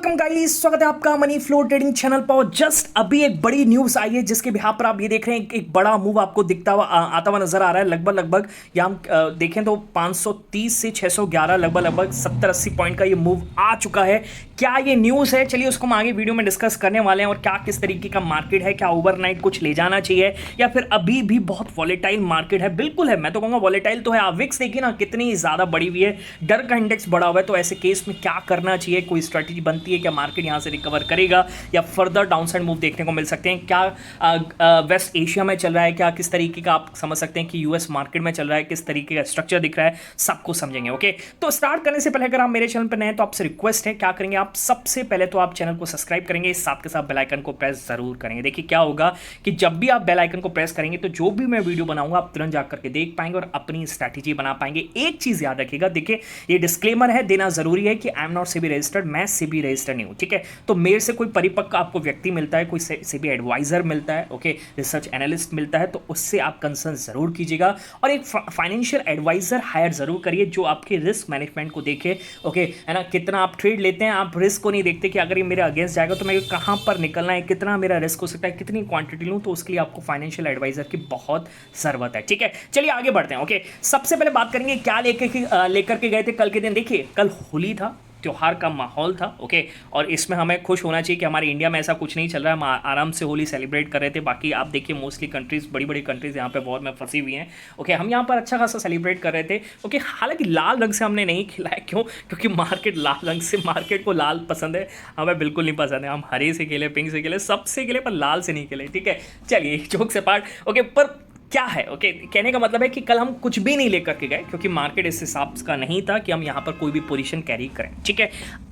Welcome guys, स्वागत है आपका मनी फ्लो ट्रेडिंग चैनल पर। जस्ट अभी एक बड़ी न्यूज आई है जिसके बिहार पर आप ये देख रहे हैं एक बड़ा मूव आपको दिखता हुआ आता हुआ नजर आ रहा है। लगभग या हम देखें तो 530 से 611 लगभग 70-80 पॉइंट का ये मूव आ चुका है। क्या ये न्यूज है? चलिए उसको हम आगे वीडियो में डिस्कस करने वाले हैं। और क्या किस तरीके का मार्केट है, क्या ओवरनाइट कुछ ले जाना चाहिए या फिर अभी भी बहुत वॉलेटाइल मार्केट है? बिल्कुल है, मैं तो कहूँगा वॉलेटाइल तो है। आप विक्स देखिए ना कितनी ज्यादा बढ़ी हुई है, डर का इंडेक्स बढ़ा हुआ है। तो ऐसे केस में क्या करना चाहिए, कोई स्ट्रेटेजी बनती है क्या? मार्केट यहां से रिकवर करेगा या फर्दर डाउनसाइड मूव देखने को मिल सकते हैं? क्या वेस्ट एशिया में चल रहा है, क्या किस तरीके का आप समझ सकते हैं कि यूएस मार्केट में चल रहा है, किस तरीके का स्ट्रक्चर दिख रहा है, सब कुछ समझेंगे। ओके, तो स्टार्ट करने से पहले अगर आप मेरे चैनल पर नए हैं तो आपसे रिक्वेस्ट है, क्या करेंगे आप? सबसे पहले तो आप चैनल को सब्सक्राइब करेंगे, साथ के साथ बेल आइकन को प्रेस जरूर करेंगे। देखिए क्या होगा कि जब भी आप बेल आइकन को प्रेस करेंगे तो जो भी मैं वीडियो बनाऊंगा आप तुरंत जाकर के देख पाएंगे और अपनी स्ट्रैटेजी बना पाएंगे। एक चीज याद रखिएगा, देखिए ये डिस्क्लेमर है, देना जरूरी है कि I am not SEBI registered, मैं सेबी रजिस्टर्ड नहीं हूं। ठीक है, तो मेरे से कोई परिपक्व आपको व्यक्ति मिलता है, कोई सेबी एडवाइजर मिलता है, ओके, रिसर्च एनालिस्ट मिलता है, तो उससे आप कंसर्न जरूर कीजिएगा। और एक फाइनेंशियल एडवाइजर हायर जरूर करिए जो आपके रिस्क मैनेजमेंट को देखे, ओके, है ना। कितना आप ट्रेड लेते हैं, आप रिस्क को नहीं देखते कि अगर ये मेरे अगेंस्ट जाएगा तो मैं कहां पर निकलना है, कितना मेरा रिस्क हो सकता है, कितनी क्वांटिटी लूं। तो उसके लिए आपको फाइनेंशियल एडवाइजर की बहुत जरूरत है। ठीक है, चलिए आगे बढ़ते हैं। ओके, सबसे पहले बात करेंगे क्या लेकर के गए थे कल के दिन। देखिए कल होली था, त्योहार का माहौल था, ओके, और इसमें हमें खुश होना चाहिए कि हमारे इंडिया में ऐसा कुछ नहीं चल रहा है, हम आराम से होली सेलिब्रेट कर रहे थे। बाकी आप देखिए मोस्टली कंट्रीज, बड़ी बड़ी कंट्रीज यहाँ पे वॉर में फंसी हुई हैं, ओके, हम यहाँ पर अच्छा खासा सेलिब्रेट कर रहे थे, ओके। हालांकि लाल रंग से हमने नहीं खिलाया, क्यों? क्योंकि मार्केट लाल रंग से, मार्केट को लाल पसंद है, हमें बिल्कुल नहीं पसंद है। हम हरे से खेले, पिंक से खेले, सबसे खेले, पर लाल से नहीं खेले। ठीक है, चलिए जोक से पार्ट, ओके। पर क्या है, ओके, कहने का मतलब है कि कल हम कुछ भी नहीं लेकर के गए क्योंकि मार्केट इस हिसाब का नहीं था कि हम यहाँ पर कोई भी पोजीशन कैरी करें। ठीक है,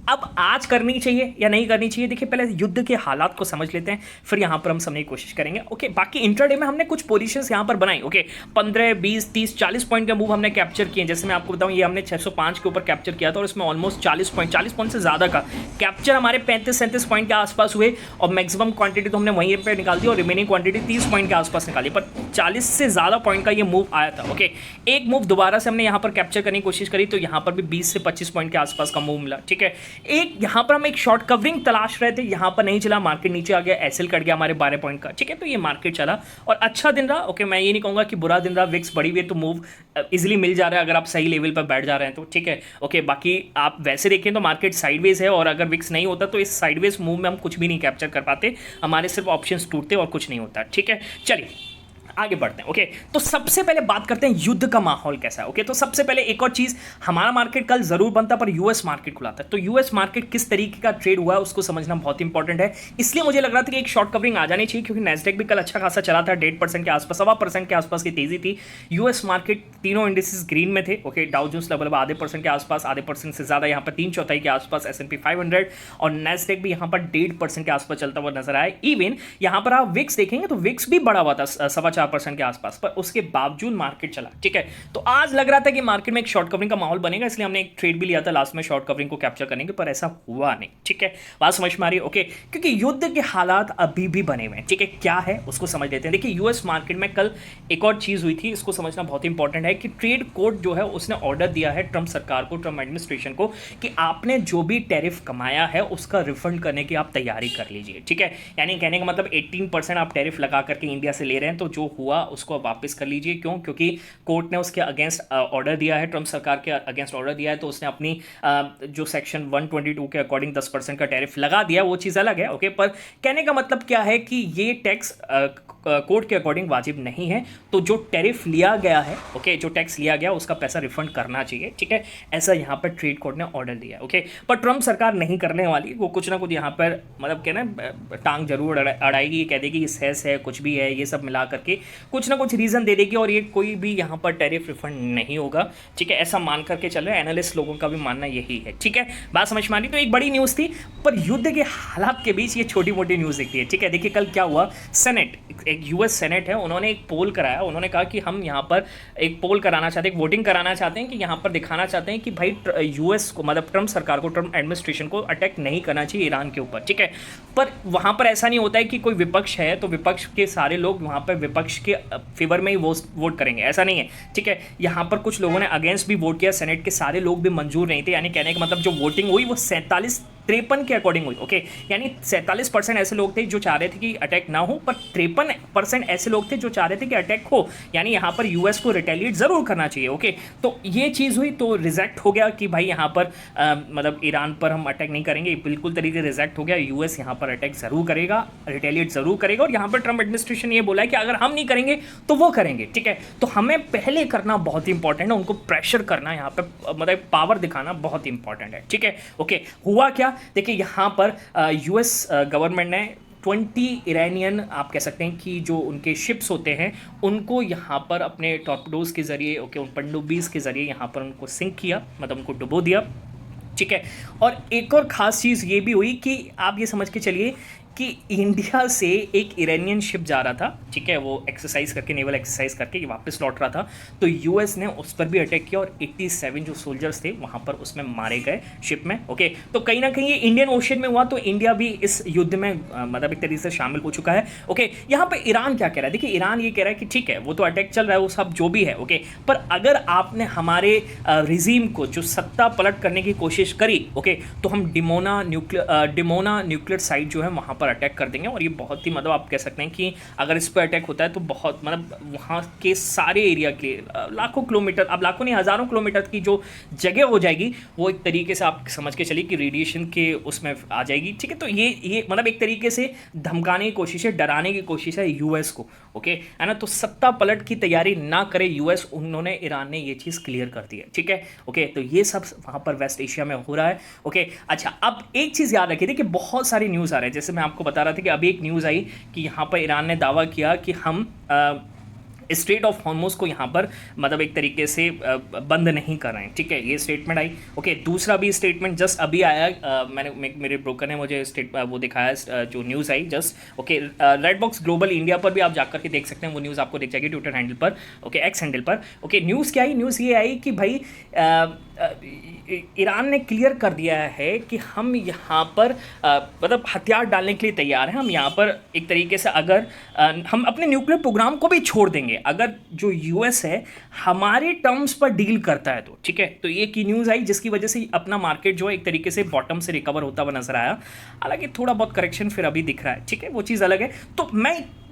अब आज करनी चाहिए या नहीं करनी चाहिए, देखिए पहले युद्ध के हालात को समझ लेते हैं, फिर यहाँ पर हम समझने की कोशिश करेंगे। ओके, बाकी इंट्राडे में हमने कुछ पोजीशंस यहाँ पर बनाई, ओके, 15, 20, 30, 40 पॉइंट का मूव हमने कैप्चर किए। जैसे मैं आपको बताऊँ, ये हमने 605 के ऊपर कैप्चर किया था और इसमें ऑलमोस्ट 40 पॉइंट से ज़्यादा का कैप्चर हमारे 35-37 पॉइंट के आसपास हुए। और मैक्सिमम क्वांटिटी तो हमने वहीं पर निकाल दी और रिमेनिंग क्वांटिटी 30 पॉइंट के आसपास निकाली, पर 40 से ज़्यादा पॉइंट का ये मूव आया था। ओके, एक मूव दोबारा से हमने यहाँ पर कैप्चर करने की कोशिश करी तो यहाँ पर भी 20 से 25 पॉइंट के आसपास का मूव मिला। ठीक है, एक यहाँ पर हम एक शॉर्ट कवरिंग तलाश रहे थे, यहाँ पर नहीं चला, मार्केट नीचे आ गया, एसएल कट गया हमारे 12 पॉइंट का। ठीक है, तो ये मार्केट चला और अच्छा दिन रहा। ओके, मैं ये नहीं कहूँगा कि बुरा दिन रहा, विक्स बढ़ी हुई है तो मूव इजीली मिल जा रहा है अगर आप सही लेवल पर बैठ जा रहे हैं तो। ठीक है, ओके, बाकी आप वैसे देखें तो मार्केट साइडवेज है और अगर विक्स नहीं होता तो इस साइडवेज मूव में हम कुछ भी नहीं कैप्चर कर पाते, हमारे सिर्फ ऑप्शंस टूटते और कुछ नहीं होता। ठीक है, चलिए आगे बढ़ते हैं। ओके, तो सबसे पहले बात करते हैं युद्ध का माहौल कैसा है। ओके, तो सबसे पहले एक और चीज, हमारा मार्केट कल जरूर बनता पर यूएस मार्केट खुला था, तो यूएस मार्केट किस तरीके का ट्रेड हुआ है उसको समझना बहुत इंपॉर्टेंट है। इसलिए मुझे लग रहा था कि एक शॉर्ट कवरिंग आ जानी चाहिए क्योंकि नैस्डैक भी कल अच्छा खासा चला था, 1.5% के आसपास, 1.25% के आसपास की तेजी थी। यूएस मार्केट तीनों इंडिसेस ग्रीन में थे। ओके, डाउ जोन्स लगभग आधे % के आसपास, आधे % से ज्यादा यहाँ पर 3/4 के आसपास S&P 500 और नैस्डैक भी यहाँ पर 1.5% के आसपास चलता हुआ नजर आया। इवन यहाँ पर आप विक्स देखेंगे तो विक्स भी बढ़ा हुआ था 4.25% के आसपास, पर उसके बावजूद मार्केट चला। ठीक है, तो आज लग रहा था कि मार्केट में एक शॉर्ट कवरिंग का माहौल बनेगा, इसलिए हमने एक ट्रेड भी लिया था लास्ट में शॉर्ट कवरिंग को कैप्चर करने के, पर ऐसा हुआ नहीं। ठीक है, बात समझ में आ रही है? ओके, क्योंकि युद्ध के हालात अभी भी बने हुए हैं। ठीक है, क्या है उसको समझ लेते हैं। देखिए यूएस मार्केट में कल एक और चीज हुई थी, इसको समझना बहुत इंपॉर्टेंट है कि ट्रेड कोर्ट जो है उसने ऑर्डर दिया है ट्रंप सरकार को, ट्रंप एडमिनिस्ट्रेशन को, कि आपने जो भी टैरिफ कमाया है उसका रिफंड करने की आप तैयारी कर लीजिए। ठीक है, यानी कहने का मतलब 18% आप टैरिफ लगा करके इंडिया से ले रहे हैं, तो जो हुआ उसको वापस कर लीजिए। क्यों? क्योंकि कोर्ट ने उसके अगेंस्ट ऑर्डर दिया है, ट्रंप सरकार के अगेंस्ट ऑर्डर दिया है, तो उसने अपनी जो सेक्शन 122 के अकॉर्डिंग 10% का टैरिफ लगा दिया, वो चीज़ अलग है। ओके, पर कहने का मतलब क्या है कि ये टैक्स कोर्ट के अकॉर्डिंग वाजिब नहीं है, तो जो टैरिफ लिया गया है, ओके, जो टैक्स लिया गया उसका पैसा रिफंड करना चाहिए। ठीक है, ऐसा यहाँ पर ट्रेड कोर्ट ने ऑर्डर दिया। ओके, पर ट्रंप सरकार नहीं करने वाली, वो कुछ ना कुछ यहाँ पर मतलब क्या ना टांग जरूर अड़ाएगी, कह देगी सेस है, कुछ भी है, ये सब मिला करके कुछ ना कुछ रीज़न दे देगी और ये कोई भी यहाँ पर टैरिफ रिफंड नहीं होगा। ठीक है, ऐसा मान करके चल रहे हैं, एनालिस्ट लोगों का भी मानना यही है। ठीक है, बात समझ में आ रही? तो एक बड़ी न्यूज़ थी, पर युद्ध के हालात के बीच ये छोटी मोटी न्यूज़ दिखती है। ठीक है, देखिए कल क्या हुआ, सेनेट, एक यूएस सेनेट है, उन्होंने एक पोल कराया, उन्होंने कहा कि हम यहाँ पर एक पोल कराना चाहते हैं, एक वोटिंग कराना चाहते हैं कि यहाँ पर दिखाना चाहते हैं कि भाई यूएस को, मतलब ट्रंप सरकार को, ट्रंप एडमिनिस्ट्रेशन को अटैक नहीं करना चाहिए ईरान के ऊपर। ठीक है, पर वहाँ पर ऐसा नहीं होता है कि कोई विपक्ष है तो विपक्ष के सारे लोग वहाँ पर विपक्ष के फेवर में ही वोट करेंगे, ऐसा नहीं है। ठीक है, यहाँ पर कुछ लोगों ने अगेंस्ट भी वोट किया, सेनेट के सारे लोग भी मंजूर नहीं थे, यानी कहने का मतलब जो वोटिंग हुई वो 47 53 के अकॉर्डिंग हुई। ओके, यानी 47% ऐसे लोग थे जो चाह रहे थे कि अटैक ना हो, पर 53% ऐसे लोग थे जो चाह रहे थे कि अटैक हो, यानी यहाँ पर यूएस को रिटेलिएट ज़रूर करना चाहिए। ओके, तो ये चीज़ हुई, तो रिजेक्ट हो गया कि भाई यहाँ पर मतलब ईरान पर हम अटैक नहीं करेंगे, बिल्कुल तरीके से रिजेक्ट हो गया। यूएस यहाँ पर अटैक ज़रूर करेगा, रिटेलिएट ज़रूर करेगा, और यहाँ पर ट्रम्प एडमिनिस्ट्रेशन ये बोला है कि अगर हम नहीं करेंगे तो वो करेंगे। ठीक है, तो हमें पहले करना बहुत इंपॉर्टेंट है, उनको प्रेशर करना यहाँ पे मतलब पावर दिखाना बहुत इंपॉर्टेंट है। ठीक है, ओके, हुआ क्या, देखिए यहाँ पर यूएस गवर्नमेंट ने 20 ईरानियन, आप कह सकते हैं कि जो उनके शिप्स होते हैं उनको यहाँ पर अपने टॉर्पेडोज के ज़रिए, ओके, उन पनडुब्बीज़ के ज़रिए यहाँ पर उनको सिंक किया, मतलब उनको डुबो दिया। ठीक है, और एक और ख़ास चीज़ ये भी हुई कि आप ये समझ के चलिए कि इंडिया से एक ईरानियन शिप जा रहा था, ठीक है, वो एक्सरसाइज करके, नेवल एक्सरसाइज करके ये वापस लौट रहा था, तो यूएस ने उस पर भी अटैक किया और 87 जो सोल्जर्स थे वहाँ पर उसमें मारे गए शिप में। ओके, तो कहीं ना कहीं ये इंडियन ओशन में हुआ, तो इंडिया भी इस युद्ध में मतलब एक तरीके से शामिल हो चुका है। ओके, यहाँ पर ईरान क्या कह रहा है, देखिए ईरान ये कह रहा है कि ठीक है वो तो अटैक चल रहा है, वो सब जो भी है, ओके, पर अगर आपने हमारे रिजीम को जो सत्ता पलट करने की कोशिश करी, ओके, तो हम डिमोना न्यूक्लियर साइट जो है वहाँ अटैक कर देंगे, और ये बहुत ही मतलब आप कह सकते हैं कि अगर इस पर अटैक होता है तो बहुत मतलब वहाँ के सारे एरिया के लाखों किलोमीटर, अब लाखों नहीं हज़ारों किलोमीटर की जो जगह हो जाएगी वो एक तरीके से आप समझ के चलिए कि रेडिएशन के उसमें आ जाएगी। ठीक है, तो ये मतलब एक तरीके से धमकाने की कोशिश है, डराने की कोशिश है यूएस को। ओके, है ना, तो सत्ता पलट की तैयारी ना करे यूएस, उन्होंने, ईरान ने ये चीज़ क्लियर कर दी है। ठीक है, ओके, तो ये सब वहाँ पर वेस्ट एशिया में हो रहा है। ओके, अच्छा, अब एक चीज़ याद रखिए, देखिए बहुत सारी न्यूज़ आ रहे हैं, जैसे मैं आपको बता रहा था कि अभी एक न्यूज़ आई कि यहाँ पर ईरान ने दावा किया कि हम स्ट्रेट ऑफ हॉर्मुज़ को यहाँ पर मतलब एक तरीके से बंद नहीं कर रहे हैं। ठीक है, ये स्टेटमेंट आई। ओके, दूसरा भी स्टेटमेंट जस्ट अभी आया, मेरे ब्रोकर ने मुझे वो दिखाया, जो news I just. Okay, red box global India पर भी आप जाकर के देख सकते हैं, वो न्यूज़ आपको दिख जाएगी ट्विटर हैंडल पर, ओके, एक्स हैंडल पर। ओके, न्यूज़ क्या आई, न्यूज़ ये आई कि भाई ईरान ने क्लियर कर दिया है कि हम यहाँ पर मतलब हथियार डालने के लिए तैयार हैं। हम यहाँ पर एक तरीके से अगर हम अपने न्यूक्लियर प्रोग्राम को भी छोड़ देंगे अगर जो यूएस है हमारे टर्म्स पर डील करता है तो। ठीक है, तो ये की न्यूज़ आई जिसकी वजह से अपना मार्केट जो है एक तरीके से बॉटम से रिकवर होता हुआ नजर आया। हालांकि थोड़ा बहुत करेक्शन फिर अभी दिख रहा है। ठीक है, वो चीज़ अलग है। तो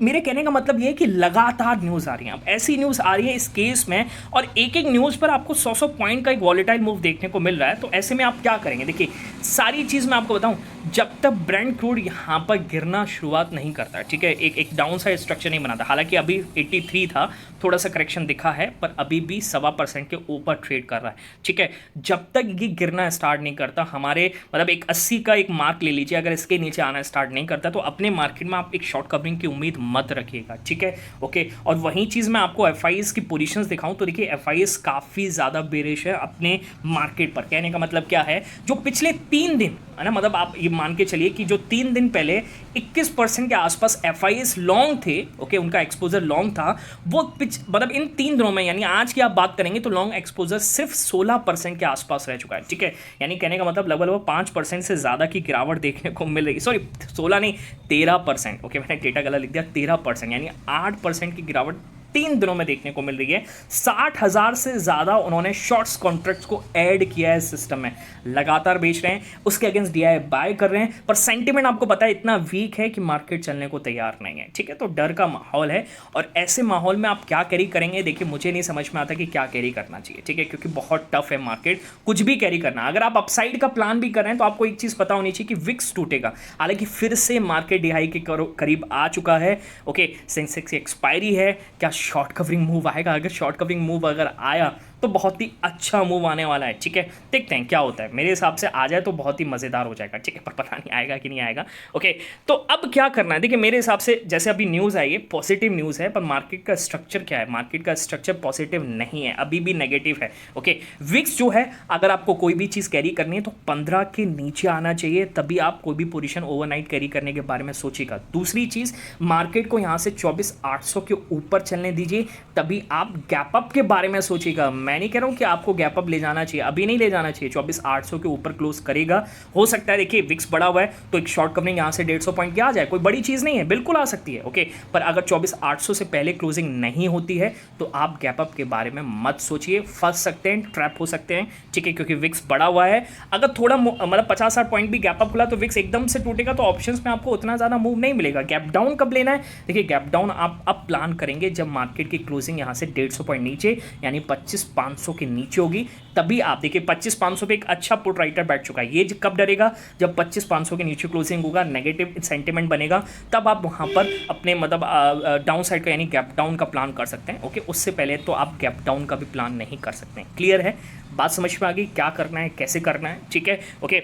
मेरे कहने का मतलब ये है कि लगातार न्यूज़ आ रही है, अब ऐसी न्यूज़ आ रही है इस केस में, और एक एक न्यूज़ पर आपको 100 पॉइंट का एक वॉलेटाइल मूव देखने को मिल रहा है। तो ऐसे में आप क्या करेंगे, देखिए सारी चीज़ मैं आपको बताऊं, जब तक ब्रेंट क्रूड यहाँ पर गिरना शुरुआत नहीं करता है, ठीक है, एक डाउन साइड स्ट्रक्चर नहीं बनाता। हालांकि अभी 83 था, थोड़ा सा करेक्शन दिखा है, पर अभी भी 1.25% के ऊपर ट्रेड कर रहा है। ठीक है, जब तक ये गिरना स्टार्ट नहीं करता, हमारे मतलब एक 80 का एक मार्क ले लीजिए, अगर इसके नीचे आना स्टार्ट नहीं करता तो अपने मार्केट में आप एक शॉर्ट कवरिंग की उम्मीद मत रखिएगा। ठीक है, ओके। और वही चीज़ मैं आपको एफआईएस की पोजीशंस दिखाऊं तो देखिए एफआईएस काफ़ी ज़्यादा बेरिश है अपने मार्केट पर। कहने का मतलब क्या है, जो पिछले 3 दिन है ना, मतलब आप ये मान के चलिए कि जो 3 दिन पहले 21% के आसपास एफआईएस लॉन्ग थे, ओके, उनका एक्सपोजर लॉन्ग था, वो मतलब इन 3 दिनों में, यानी आज की आप बात करेंगे तो लॉन्ग एक्सपोजर सिर्फ 16% के आसपास रह चुका है। ठीक है, यानी कहने का मतलब लगभग 5% से ज़्यादा की गिरावट देखने को मिल रही है। सॉरी 16 नहीं 13%, ओके, मैंने डेटा गलत लिख दिया, 13%, यानी 8% की गिरावट 3 दिनों में देखने को मिल रही है। 60,000 से ज़्यादा उन्होंने शॉर्ट्स कॉन्ट्रैक्ट्स को ऐड किया है सिस्टम में, लगातार बेच रहे हैं, उसके अगेंस्ट डीआई बाय कर रहे हैं, पर सेंटिमेंट आपको पता है इतना वीक है कि मार्केट चलने को तैयार नहीं है। ठीक है, तो डर का माहौल है, और ऐसे माहौल में आप क्या कैरी करेंगे, देखिए मुझे नहीं समझ में आता कि क्या कैरी करना चाहिए। ठीक है, क्योंकि बहुत टफ है मार्केट, कुछ भी कैरी करना। अगर आप अपसाइड का प्लान भी कर रहे हैं तो आपको एक चीज़ पता होनी चाहिए कि विक्स टूटेगा। हालांकि फिर से मार्केट डीआई के करीब आ चुका है। ओके, सेंसेक्स की एक्सपायरी है, क्या शॉर्ट कवरिंग मूव आएगा? अगर शॉर्ट कवरिंग मूव अगर आया तो बहुत ही अच्छा मूव आने वाला है। ठीक है, देखते हैं क्या होता है। मेरे हिसाब से आ जाए तो बहुत ही मज़ेदार हो जाएगा। ठीक है, पर पता नहीं आएगा कि नहीं आएगा। ओके, तो अब क्या करना है, देखिए मेरे हिसाब से जैसे अभी न्यूज़ आई है, पॉजिटिव न्यूज़ है, पर मार्केट का स्ट्रक्चर क्या है, मार्केट का स्ट्रक्चर पॉजिटिव नहीं है, अभी भी नेगेटिव है। ओके, विक्स जो है, अगर आपको कोई भी चीज़ कैरी करनी है तो 15 के नीचे आना चाहिए, तभी आप कोई भी पोजीशन ओवरनाइट कैरी करने के बारे में सोचिएगा। दूसरी चीज़, मार्केट को यहाँ से 24,800 के ऊपर चलने दीजिए, तभी आप गैप अप के बारे में सोचिएगा। मैं नहीं कह रहा हूँ कि आपको गैप अप ले जाना चाहिए, अभी नहीं ले जाना चाहिए। 24,800 के ऊपर क्लोज करेगा, हो सकता है देखिए विक्स बड़ा हुआ है तो एक शॉर्ट कवरिंग यहाँ से 150 पॉइंट की आ जाए, कोई बड़ी चीज़ नहीं है, बिल्कुल आ सकती है। ओके, पर अगर 24,800 से पहले क्लोजिंग नहीं होती है तो आप गैप अप के बारे में मत सोचिए, फंस सकते हैं, ट्रैप हो सकते हैं, ठीक है, क्योंकि विक्स बड़ा हुआ है। अगर थोड़ा मतलब 50-60 पॉइंट भी गैप अप खुला तो विक्स एकदम से टूटेगा तो ऑप्शंस में आपको उतना ज़्यादा मूव नहीं मिलेगा। गैप डाउन कब लेना है? देखिए गैप डाउन आप अब प्लान करेंगे जब मार्केट की क्लोजिंग यहाँ से 150 पॉइंट नीचे यानी 25,500 के नीचे होगी, तभी आप देखिए 25,500 पे एक अच्छा पुट राइटर बैठ चुका है। ये कब डरेगा? जब 25,500 के नीचे क्लोजिंग होगा, नेगेटिव सेंटिमेंट बनेगा, तब आप वहाँ पर अपने मतलब डाउन साइड का यानी गैप डाउन का प्लान कर सकते हैं। ओके, उससे पहले तो आप गैप डाउन का भी प्लान नहीं कर सकते हैं। क्लियर है? बात समझ में आ गई क्या करना है, कैसे करना है? ठीक है, ओके।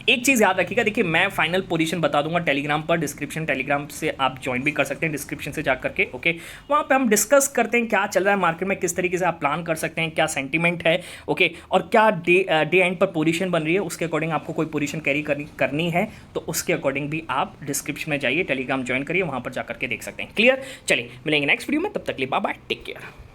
एक चीज़ याद रखिएगा, देखिए मैं फाइनल पोजीशन बता दूंगा टेलीग्राम पर, डिस्क्रिप्शन टेलीग्राम से आप ज्वाइन भी कर सकते हैं डिस्क्रिप्शन से जा करके। ओके, वहाँ पे हम डिस्कस करते हैं क्या चल रहा है मार्केट में, किस तरीके से आप प्लान कर सकते हैं, क्या सेंटीमेंट है, ओके, और क्या डे एंड पर पोजीशन बन रही है, उसके अकॉर्डिंग आपको कोई पोजीशन कैरी करनी है तो उसके अकॉर्डिंग भी आप डिस्क्रिप्शन में जाइए, टेलीग्राम ज्वाइन करिए, वहाँ पर जा करके देख सकते हैं। क्लियर? चलिए मिलेंगे नेक्स्ट वीडियो में, तब तक के लिए बाय बाय, टेक केयर।